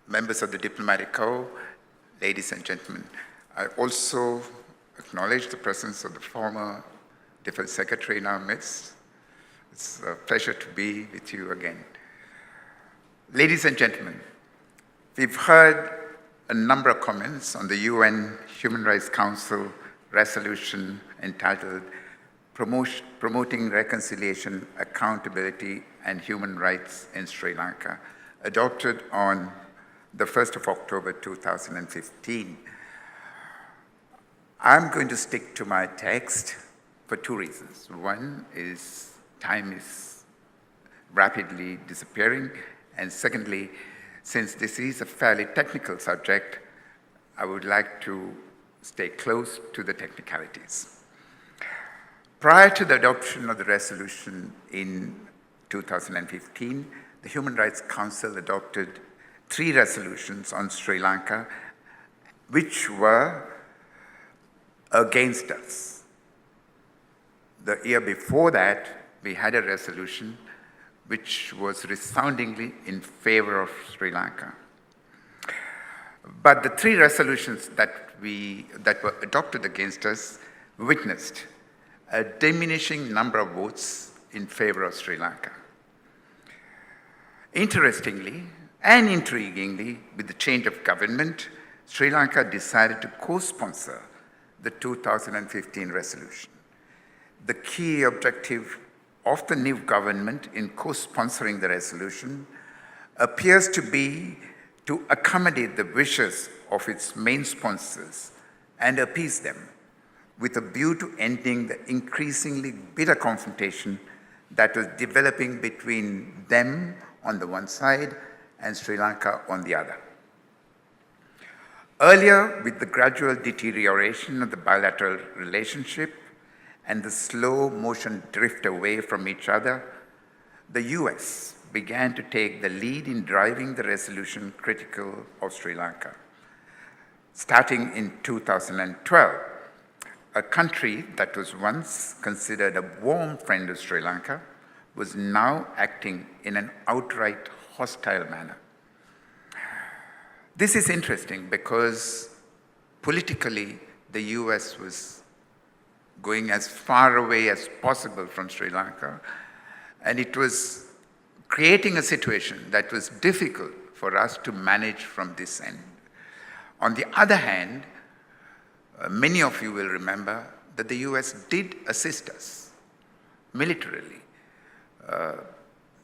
members of the Diplomatic Corps, ladies and gentlemen. I also acknowledge the presence of the former Defense Secretary in our midst. It's a pleasure to be with you again. Ladies and gentlemen, we've heard a number of comments on the UN Human Rights Council resolution entitled Promoting Reconciliation, Accountability, and Human Rights in Sri Lanka, adopted on the 1st of October 2015. I'm going to stick to my text for two reasons. One is time is rapidly disappearing, and secondly, since this is a fairly technical subject, I would like to stay close to the technicalities. Prior to the adoption of the resolution in 2015, the Human Rights Council adopted 3 resolutions on Sri Lanka, which were against us. The year before that, we had a resolution which was resoundingly in favor of Sri Lanka. But the 3 resolutions that were adopted against us witnessed a diminishing number of votes in favor of Sri Lanka. Interestingly and intriguingly, with the change of government, Sri Lanka decided to co-sponsor the 2015 resolution. The key objective of the new government in co-sponsoring the resolution appears to be to accommodate the wishes of its main sponsors and appease them, with a view to ending the increasingly bitter confrontation that was developing between them on the one side and Sri Lanka on the other. Earlier, with the gradual deterioration of the bilateral relationship and the slow motion drift away from each other, the US began to take the lead in driving the resolution critical of Sri Lanka. Starting in 2012, a country that was once considered a warm friend of Sri Lanka was now acting in an outright hostile manner. This is interesting because politically, the US was going as far away as possible from Sri Lanka, and it was creating a situation that was difficult for us to manage from this end. On the other hand, many of you will remember that the US did assist us militarily,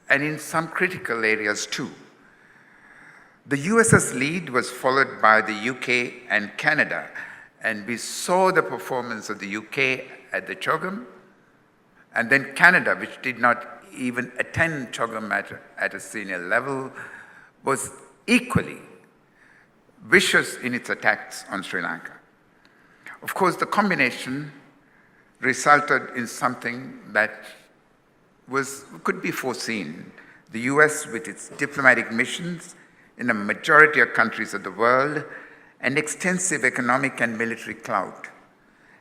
and in some critical areas too. The US's lead was followed by the UK and Canada, and we saw the performance of the UK at the CHOGM, and then Canada, which did not even attend CHOGM at a senior level, was equally vicious in its attacks on Sri Lanka. Of course, the combination resulted in something that could be foreseen. The US, with its diplomatic missions in a majority of countries of the world and extensive economic and military clout,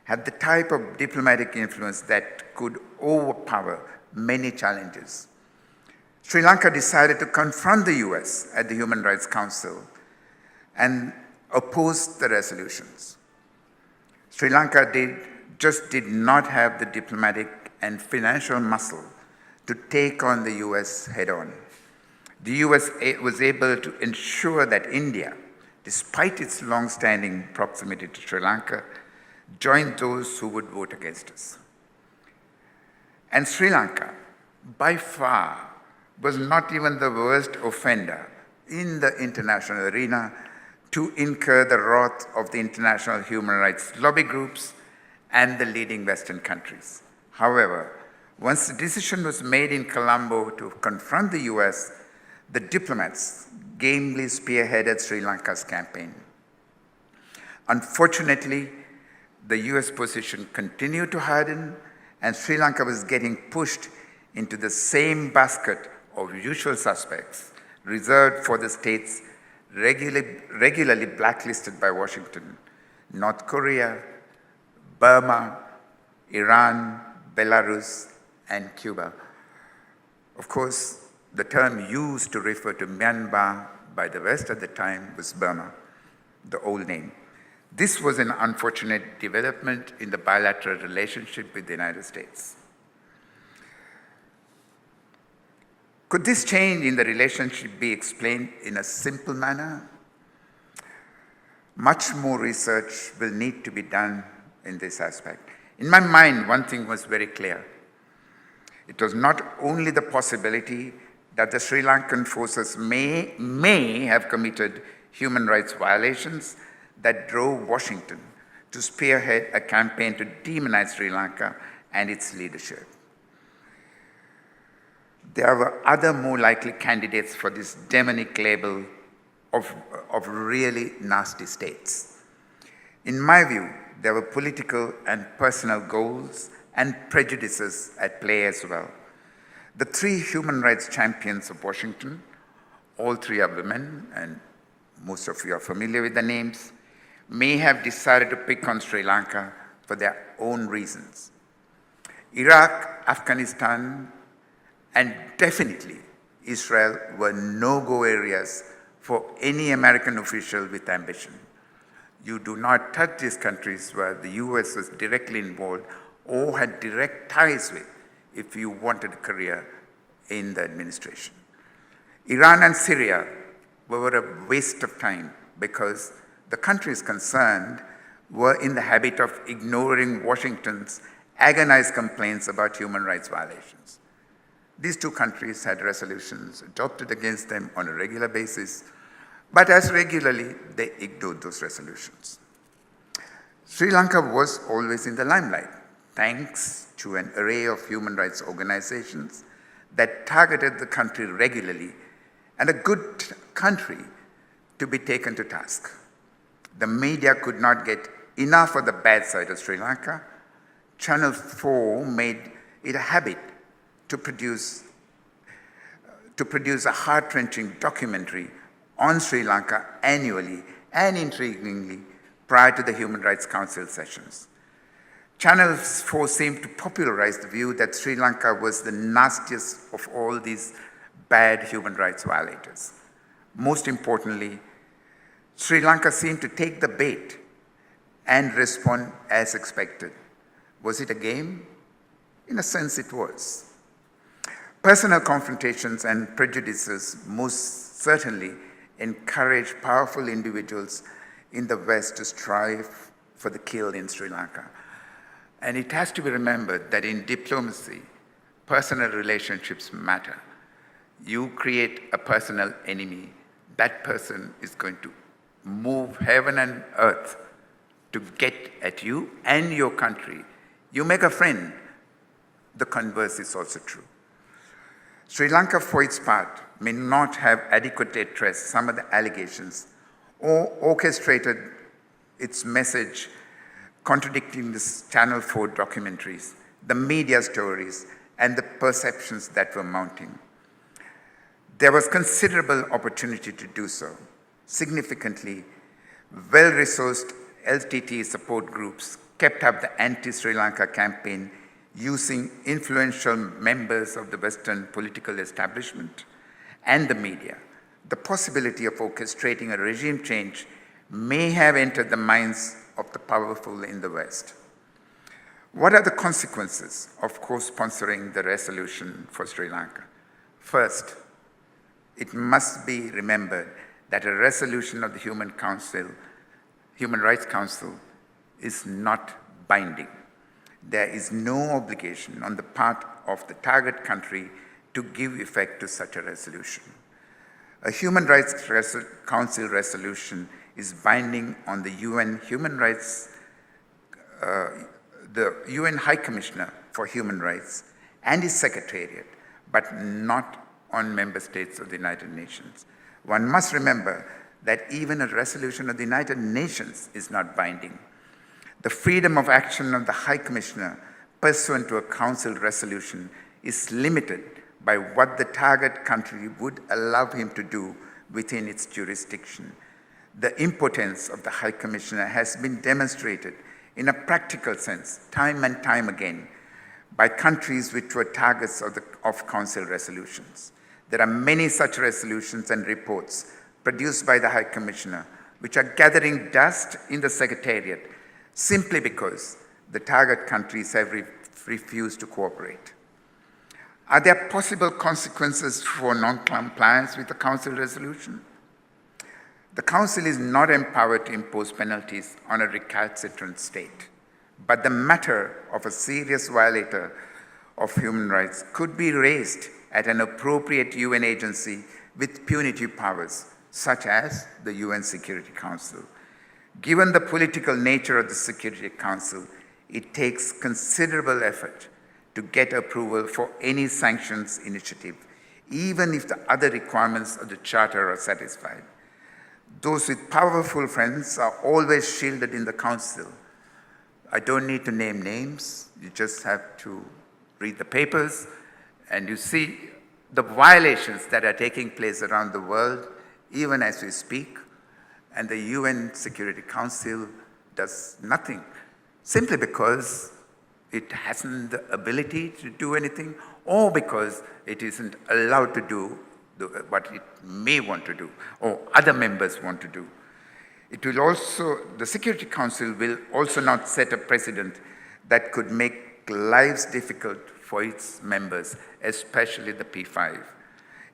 had the type of diplomatic influence that could overpower many challenges. Sri Lanka decided to confront the US at the Human Rights Council and oppose the resolutions. Sri Lanka just did not have the diplomatic and financial muscle to take on the US head-on. The US was able to ensure that India, despite its long-standing proximity to Sri Lanka, joined those who would vote against us. And Sri Lanka, by far, was not even the worst offender in the international arena to incur the wrath of the international human rights lobby groups and the leading Western countries. However, once the decision was made in Colombo to confront the US, the diplomats gamely spearheaded Sri Lanka's campaign. Unfortunately, the US position continued to harden, and Sri Lanka was getting pushed into the same basket of usual suspects reserved for the states regularly blacklisted by Washington: North Korea, Burma, Iran, Belarus, and Cuba. Of course, the term used to refer to Myanmar, by the West at the time was Burma, the old name. This was an unfortunate development in the bilateral relationship with the United States. Could this change in the relationship be explained in a simple manner? Much more research will need to be done in this aspect. In my mind, one thing was very clear. It was not only the possibility that the Sri Lankan forces may have committed human rights violations that drove Washington to spearhead a campaign to demonize Sri Lanka and its leadership. There were other more likely candidates for this demonic label of really nasty states. In my view, there were political and personal goals and prejudices at play as well. The three human rights champions of Washington, all three are women, and most of you are familiar with the names, may have decided to pick on Sri Lanka for their own reasons. Iraq, Afghanistan, and definitely Israel were no-go areas for any American official with ambition. You do not touch these countries where the US was directly involved or had direct ties with if you wanted a career in the administration. Iran and Syria were a waste of time because the countries concerned were in the habit of ignoring Washington's agonized complaints about human rights violations. These two countries had resolutions adopted against them on a regular basis, but as regularly, they ignored those resolutions. Sri Lanka was always in the limelight, thanks to an array of human rights organizations that targeted the country regularly, and a good country to be taken to task. The media could not get enough of the bad side of Sri Lanka. Channel 4 made it a habit to produce a heart-wrenching documentary on Sri Lanka annually and intriguingly prior to the Human Rights Council sessions. Channel 4 seemed to popularize the view that Sri Lanka was the nastiest of all these bad human rights violators. Most importantly, Sri Lanka seemed to take the bait and respond as expected. Was it a game? In a sense, it was. Personal confrontations and prejudices most certainly encourage powerful individuals in the West to strive for the kill in Sri Lanka. And it has to be remembered that in diplomacy, personal relationships matter. You create a personal enemy, that person is going to move heaven and earth to get at you and your country. You make a friend, the converse is also true. Sri Lanka, for its part, may not have adequately addressed some of the allegations or orchestrated its message contradicting the Channel 4 documentaries, the media stories, and the perceptions that were mounting. There was considerable opportunity to do so. Significantly, well-resourced LTT support groups kept up the anti-Sri Lanka campaign using influential members of the Western political establishment and the media. The possibility of orchestrating a regime change may have entered the minds of the powerful in the West. What are the consequences of co-sponsoring the resolution for Sri Lanka? First, it must be remembered that a resolution of the Human Rights Council is not binding. There is no obligation on the part of the target country to give effect to such a resolution. A Human Rights Council resolution is binding on the UN Human Rights, the UN High Commissioner for Human Rights and his Secretariat, but not on member states of the United Nations. One must remember that even a resolution of the United Nations is not binding. The freedom of action of the High Commissioner pursuant to a Council resolution is limited by what the target country would allow him to do within its jurisdiction. The impotence of the High Commissioner has been demonstrated in a practical sense, time and time again, by countries which were targets of Council resolutions. There are many such resolutions and reports produced by the High Commissioner, which are gathering dust in the Secretariat simply because the target countries have refused to cooperate? Are there possible consequences for non-compliance with the Council resolution? The Council is not empowered to impose penalties on a recalcitrant state, but the matter of a serious violator of human rights could be raised at an appropriate UN agency with punitive powers, such as the UN Security Council. Given the political nature of the Security Council, it takes considerable effort to get approval for any sanctions initiative, even if the other requirements of the Charter are satisfied. Those with powerful friends are always shielded in the Council. I don't need to name names, you just have to read the papers, and you see the violations that are taking place around the world, even as we speak, and the UN Security Council does nothing, simply because it hasn't the ability to do anything, or because it isn't allowed to do what it may want to do, or other members want to do. It will also, the Security Council will also not set a precedent that could make lives difficult for its members, especially the P5.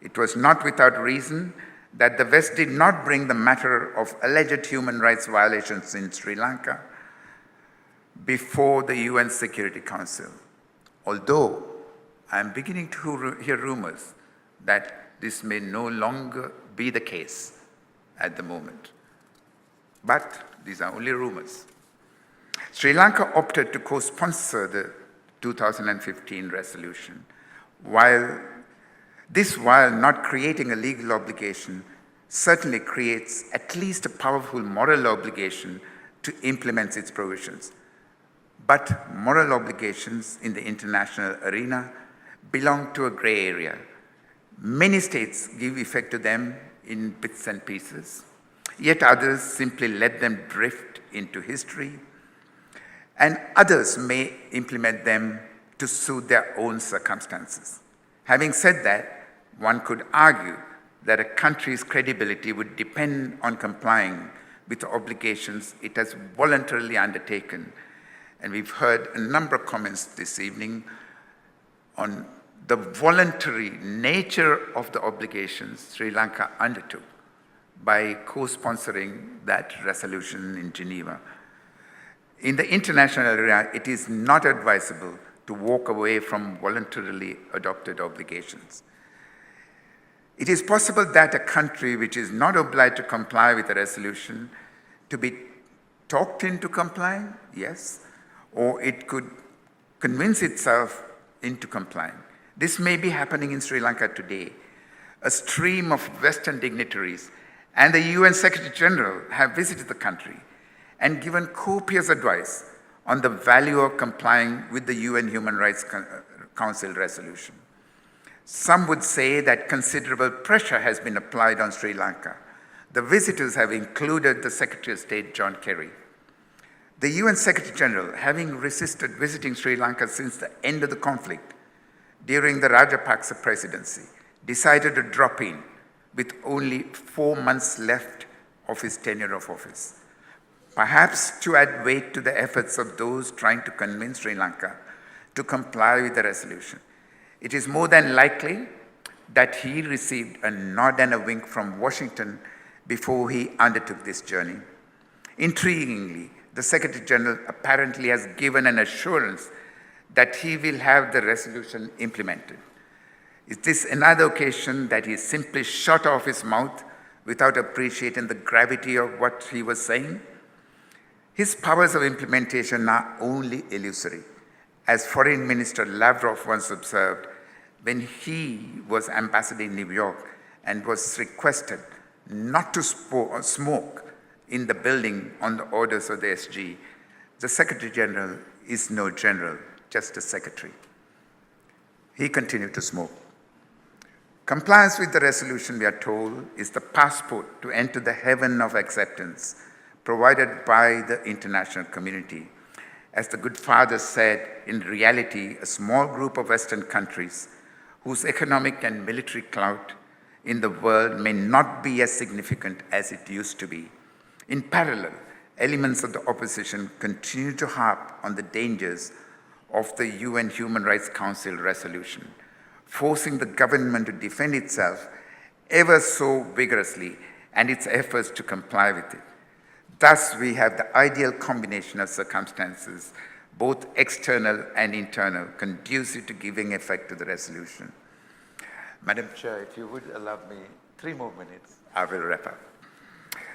It was not without reason that the West did not bring the matter of alleged human rights violations in Sri Lanka before the UN Security Council. Although I am beginning to hear rumors that this may no longer be the case at the moment. But these are only rumors. Sri Lanka opted to co-sponsor the 2015 resolution, while not creating a legal obligation, certainly creates at least a powerful moral obligation to implement its provisions. But moral obligations in the international arena belong to a gray area. Many states give effect to them in bits and pieces, yet others simply let them drift into history, and others may implement them to suit their own circumstances. Having said that, one could argue that a country's credibility would depend on complying with the obligations it has voluntarily undertaken. And we've heard a number of comments this evening on the voluntary nature of the obligations Sri Lanka undertook by co-sponsoring that resolution in Geneva. In the international area, it is not advisable to walk away from voluntarily adopted obligations. It is possible that a country which is not obliged to comply with the resolution to be talked into complying, yes, or it could convince itself into complying. This may be happening in Sri Lanka today. A stream of Western dignitaries and the UN Secretary General have visited the country and given copious advice on the value of complying with the UN Human Rights Council resolution. Some would say that considerable pressure has been applied on Sri Lanka. The visitors have included the Secretary of State, John Kerry. The UN Secretary General, having resisted visiting Sri Lanka since the end of the conflict during the Rajapaksa presidency, decided to drop in with only 4 months left of his tenure of office, perhaps to add weight to the efforts of those trying to convince Sri Lanka to comply with the resolution. It is more than likely that he received a nod and a wink from Washington before he undertook this journey. Intriguingly, the Secretary General apparently has given an assurance that he will have the resolution implemented. Is this another occasion that he simply shut off his mouth without appreciating the gravity of what he was saying? His powers of implementation are only illusory. As Foreign Minister Lavrov once observed, when he was ambassador in New York and was requested not to smoke in the building on the orders of the SG, the Secretary General is no general, just a secretary. He continued to smoke. Compliance with the resolution, we are told, is the passport to enter the heaven of acceptance provided by the international community. As the good father said, in reality, a small group of Western countries whose economic and military clout in the world may not be as significant as it used to be. In parallel, elements of the opposition continue to harp on the dangers of the UN Human Rights Council resolution, forcing the government to defend itself ever so vigorously and its efforts to comply with it. Thus, we have the ideal combination of circumstances, both external and internal, conducive to giving effect to the resolution. Madam Chair, if you would allow me 3 more minutes, I will wrap up.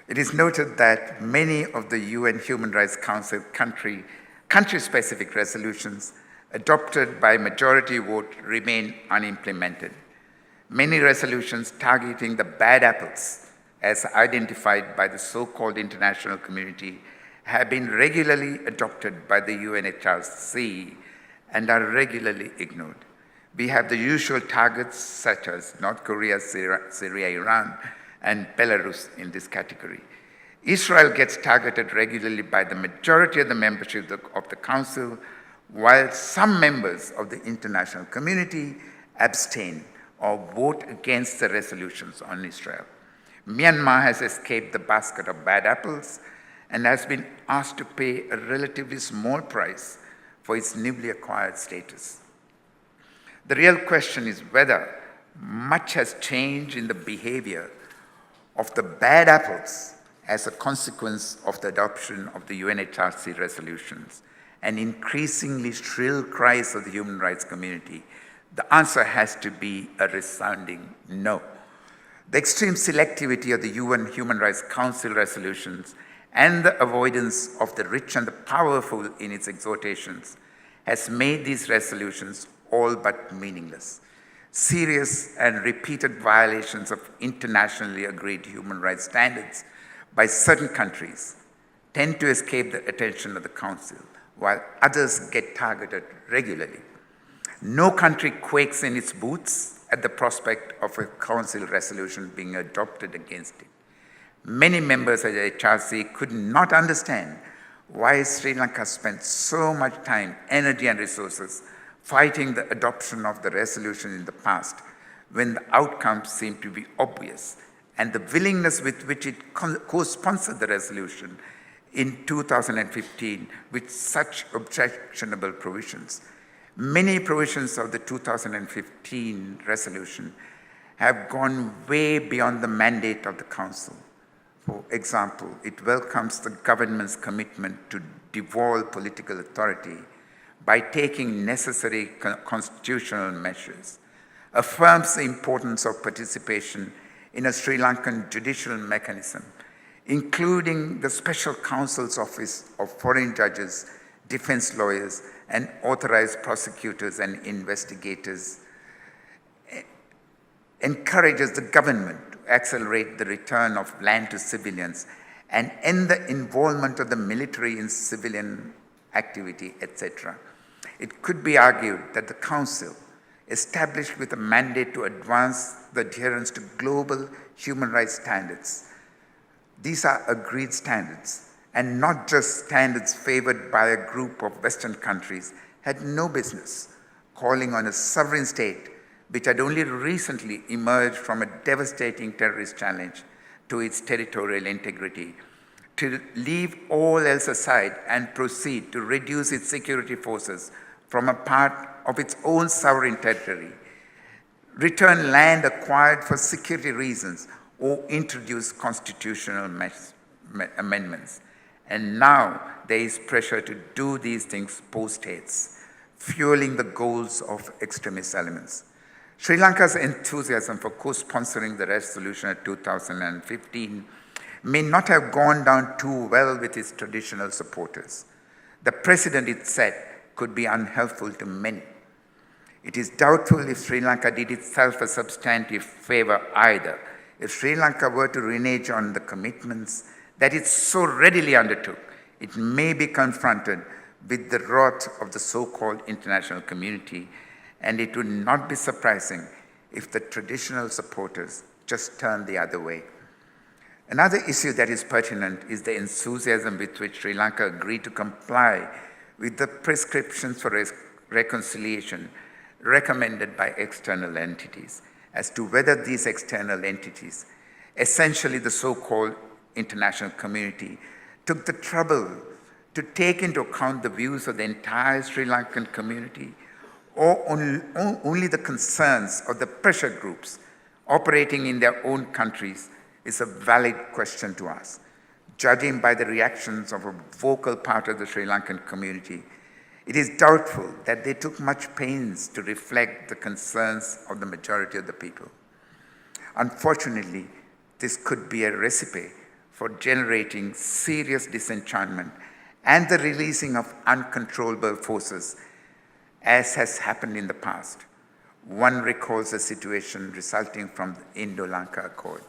It is noted that many of the UN Human Rights Council country-specific resolutions adopted by majority vote remain unimplemented. Many resolutions targeting the bad apples, as identified by the so-called international community, have been regularly adopted by the UNHRC and are regularly ignored. We have the usual targets such as North Korea, Syria, Iran, and Belarus in this category. Israel gets targeted regularly by the majority of the membership of the Council, while some members of the international community abstain or vote against the resolutions on Israel. Myanmar has escaped the basket of bad apples and has been asked to pay a relatively small price for its newly acquired status. The real question is whether much has changed in the behavior of the bad apples as a consequence of the adoption of the UNHRC resolutions and increasingly shrill cries of the human rights community. The answer has to be a resounding no. The extreme selectivity of the UN Human Rights Council resolutions and the avoidance of the rich and the powerful in its exhortations has made these resolutions all but meaningless. Serious and repeated violations of internationally agreed human rights standards by certain countries tend to escape the attention of the Council, while others get targeted regularly. No country quakes in its boots at the prospect of a Council resolution being adopted against it. Many members of the HRC could not understand why Sri Lanka spent so much time, energy, and resources fighting the adoption of the resolution in the past, when the outcomes seemed to be obvious, and the willingness with which it co-sponsored the resolution in 2015 with such objectionable provisions. Many provisions of the 2015 resolution have gone way beyond the mandate of the Council. For example, it welcomes the government's commitment to devolve political authority by taking necessary constitutional measures, affirms the importance of participation in a Sri Lankan judicial mechanism, including the Special Counsel's Office of Foreign Judges, defense lawyers, and authorized prosecutors and investigators, encourages the government to accelerate the return of land to civilians and end the involvement of the military in civilian activity, etc. It could be argued that the Council, established with a mandate to advance the adherence to global human rights standards, these are agreed standards and not just standards favored by a group of Western countries, had no business calling on a sovereign state which had only recently emerged from a devastating terrorist challenge to its territorial integrity to leave all else aside and proceed to reduce its security forces from a part of its own sovereign territory, return land acquired for security reasons, or introduce constitutional amendments. And now there is pressure to do these things post-haste, fueling the goals of extremist elements. Sri Lanka's enthusiasm for co-sponsoring the resolution of 2015 may not have gone down too well with its traditional supporters. The precedent it set could be unhelpful to many. It is doubtful if Sri Lanka did itself a substantive favor either, if Sri Lanka were to renege on the commitments that it so readily undertook. It may be confronted with the wrath of the so-called international community, and it would not be surprising if the traditional supporters just turned the other way. Another issue that is pertinent is the enthusiasm with which Sri Lanka agreed to comply with the prescriptions for reconciliation recommended by external entities, as to whether these external entities, essentially the so-called international community, took the trouble to take into account the views of the entire Sri Lankan community, or only the concerns of the pressure groups operating in their own countries, is a valid question to ask. Judging by the reactions of a vocal part of the Sri Lankan community, it is doubtful that they took much pains to reflect the concerns of the majority of the people. Unfortunately, this could be a recipe for generating serious disenchantment and the releasing of uncontrollable forces, as has happened in the past. One recalls a situation resulting from the Indo-Lanka Accord.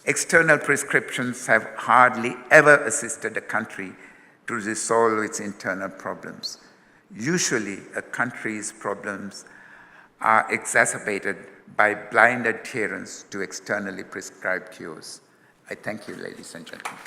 External prescriptions have hardly ever assisted a country to resolve its internal problems. Usually, a country's problems are exacerbated by blind adherence to externally prescribed cures. I thank you, ladies and gentlemen.